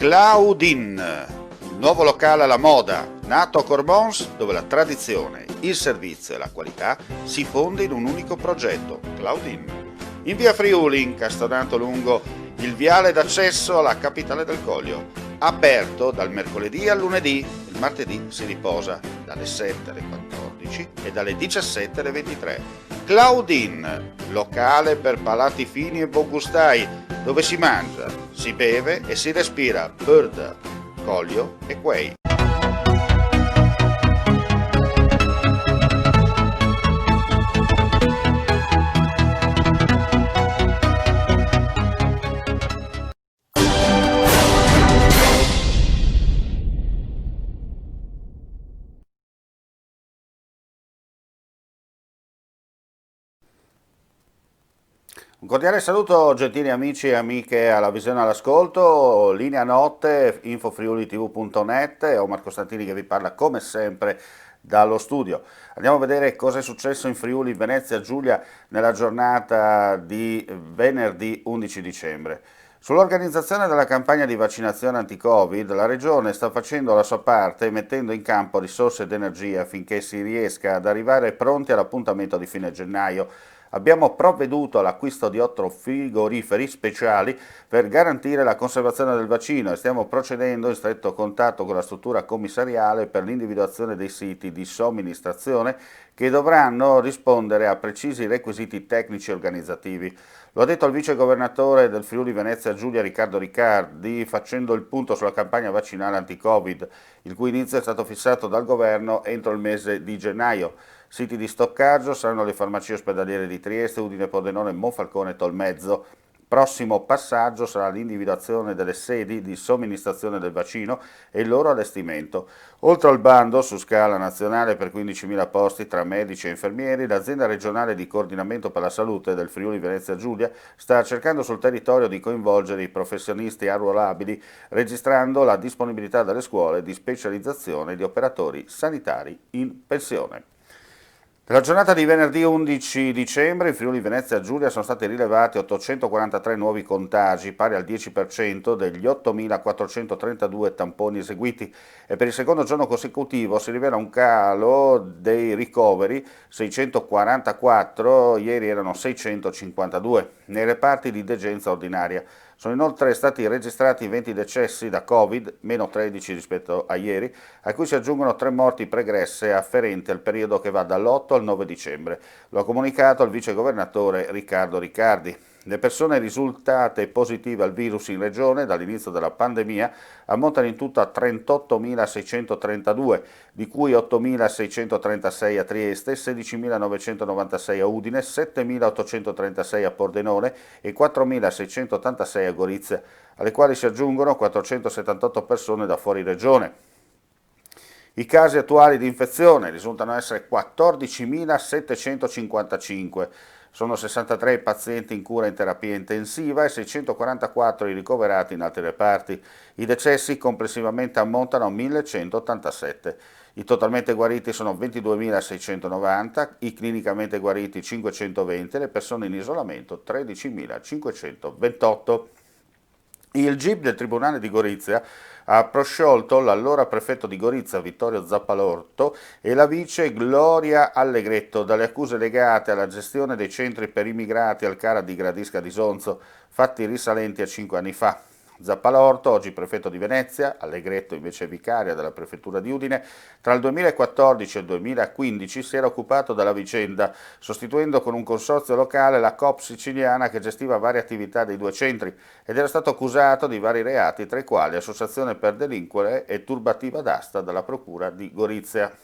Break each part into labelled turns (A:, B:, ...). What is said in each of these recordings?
A: Claudin, il nuovo locale alla moda, nato a Cormons, dove la tradizione, il servizio e la qualità si fonde in un unico progetto, Claudin. In via Friuli, incastonato lungo il viale d'accesso alla capitale del Coglio. Aperto dal mercoledì al lunedì, il martedì si riposa dalle 7 alle 14 e dalle 17 alle 23. Claudin, locale per palati fini e buongustai, dove si mangia, si beve e si respira Bird, Coglio e Quay. Un cordiale saluto gentili amici e amiche alla visione e all'ascolto, linea notte, infofriulitv.net, ho Marco Costantini che vi parla come sempre dallo studio. Andiamo a vedere cosa è successo in Friuli, Venezia Giulia nella giornata di venerdì 11 dicembre. Sull'organizzazione della campagna di vaccinazione anti-Covid, la Regione sta facendo la sua parte mettendo in campo risorse ed energie affinché si riesca ad arrivare pronti all'appuntamento di fine gennaio. Abbiamo provveduto all'acquisto di 8 frigoriferi speciali per garantire la conservazione del vaccino e stiamo procedendo in stretto contatto con la struttura commissariale per l'individuazione dei siti di somministrazione che dovranno rispondere a precisi requisiti tecnici e organizzativi. Lo ha detto il vice governatore del Friuli Venezia Giulia Riccardo Riccardi facendo il punto sulla campagna vaccinale anti-Covid, il cui inizio è stato fissato dal governo entro il mese di gennaio. Siti di stoccaggio saranno le farmacie ospedaliere di Trieste, Udine, Pordenone, Monfalcone e Tolmezzo. Prossimo passaggio sarà l'individuazione delle sedi di somministrazione del vaccino e il loro allestimento. Oltre al bando su scala nazionale per 15.000 posti tra medici e infermieri, l'azienda regionale di coordinamento per la salute del Friuli Venezia Giulia sta cercando sul territorio di coinvolgere i professionisti arruolabili, registrando la disponibilità delle scuole di specializzazione di operatori sanitari in pensione. Nella giornata di venerdì 11 dicembre in Friuli Venezia Giulia sono stati rilevati 843 nuovi contagi, pari al 10% degli 8.432 tamponi eseguiti e per il secondo giorno consecutivo si rivela un calo dei ricoveri, 644, ieri erano 652, nei reparti di degenza ordinaria. Sono inoltre stati registrati 20 decessi da Covid, meno 13 rispetto a ieri, a cui si aggiungono 3 morti pregresse afferenti al periodo che va dall'8 al 9 dicembre. Lo ha comunicato il vice governatore Riccardo Riccardi. Le persone risultate positive al virus in regione dall'inizio della pandemia ammontano in tutto a 38.632, di cui 8.636 a Trieste, 16.996 a Udine, 7.836 a Pordenone e 4.686 a Gorizia, alle quali si aggiungono 478 persone da fuori regione. I casi attuali di infezione risultano essere 14.755, sono 63 i pazienti in cura in terapia intensiva e 644 i ricoverati in altri reparti. I decessi complessivamente ammontano a 1.187. I totalmente guariti sono 22.690, i clinicamente guariti 520, le persone in isolamento 13.528. Il GIP del Tribunale di Gorizia ha prosciolto l'allora prefetto di Gorizia Vittorio Zappalorto e la vice Gloria Allegretto dalle accuse legate alla gestione dei centri per immigrati al CARA di Gradisca di Sonzo, fatti risalenti a 5 anni fa. Zappalorto, oggi prefetto di Venezia, Allegretto invece vicaria della prefettura di Udine, tra il 2014 e il 2015 si era occupato della vicenda, sostituendo con un consorzio locale la Coop siciliana che gestiva varie attività dei 2 centri ed era stato accusato di vari reati, tra i quali associazione per delinquere e turbativa d'asta dalla procura di Gorizia.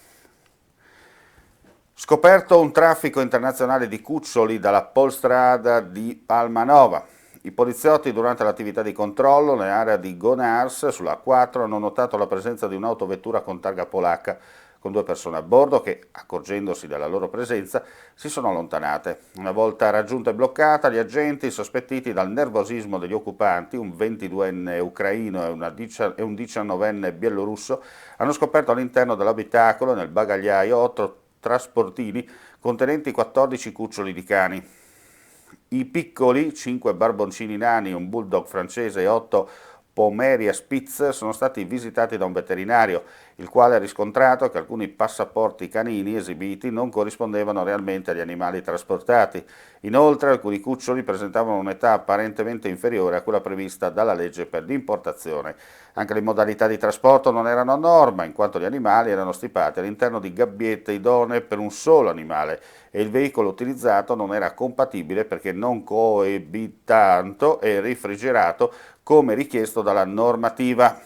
A: Scoperto un traffico internazionale di cuccioli dalla Polstrada di Palmanova. I poliziotti durante l'attività di controllo nell'area di Gonars sulla A4 hanno notato la presenza di un'autovettura con targa polacca con 2 persone a bordo che, accorgendosi della loro presenza, si sono allontanate. Una volta raggiunta e bloccata, gli agenti, sospettiti dal nervosismo degli occupanti, un 22enne ucraino e un 19enne bielorusso, hanno scoperto all'interno dell'abitacolo e nel bagagliaio 8 trasportini contenenti 14 cuccioli di cani. I piccoli, 5 barboncini nani, un bulldog francese e 8 Pomeria Spitz sono stati visitati da un veterinario, il quale ha riscontrato che alcuni passaporti canini esibiti non corrispondevano realmente agli animali trasportati. Inoltre alcuni cuccioli presentavano un'età apparentemente inferiore a quella prevista dalla legge per l'importazione. Anche le modalità di trasporto non erano a norma, in quanto gli animali erano stipati all'interno di gabbiette idonee per un solo animale e il veicolo utilizzato non era compatibile perché non coabitante e refrigerato come richiesto dalla normativa.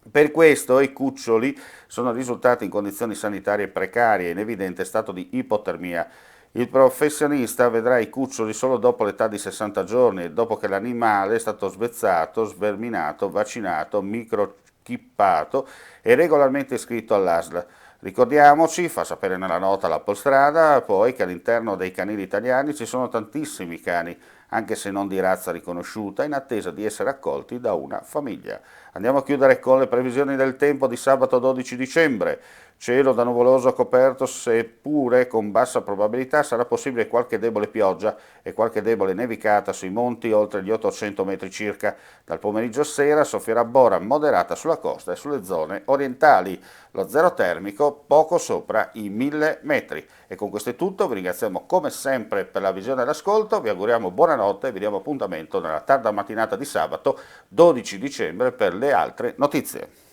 A: Per questo i cuccioli sono risultati in condizioni sanitarie precarie e in evidente stato di ipotermia. Il professionista vedrà i cuccioli solo dopo l'età di 60 giorni e dopo che l'animale è stato svezzato, sverminato, vaccinato, microchippato e regolarmente iscritto all'ASL. Ricordiamoci, fa sapere nella nota l'Appolstrada, poi che all'interno dei canili italiani ci sono tantissimi cani, anche se non di razza riconosciuta, in attesa di essere accolti da una famiglia. Andiamo a chiudere con le previsioni del tempo di sabato 12 dicembre. Cielo da nuvoloso coperto, seppure con bassa probabilità sarà possibile qualche debole pioggia e qualche debole nevicata sui monti oltre gli 800 metri circa. Dal pomeriggio a sera soffierà bora moderata sulla costa e sulle zone orientali. Lo zero termico poco sopra i 1000 metri. E con questo è tutto, vi ringraziamo come sempre per la visione e l'ascolto, vi auguriamo buonanotte e vi diamo appuntamento nella tarda mattinata di sabato 12 dicembre per le altre notizie.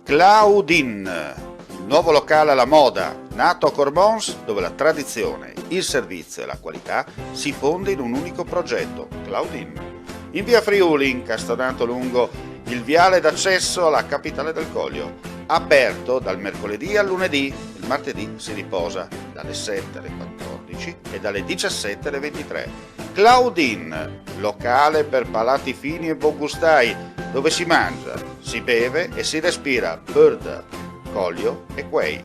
A: Claudine, il nuovo locale alla moda, nato a Cormons, dove la tradizione, il servizio e la qualità si fonde in un unico progetto, Claudine. In via Friuli, incastonato lungo il viale d'accesso alla capitale del Coglio, aperto dal mercoledì al lunedì, il martedì si riposa dalle 7 alle 14 e dalle 17 alle 23. Claudine, locale per palati fini e buongustai, dove si mangia, si beve e si respira Bird, Coglio e Quay.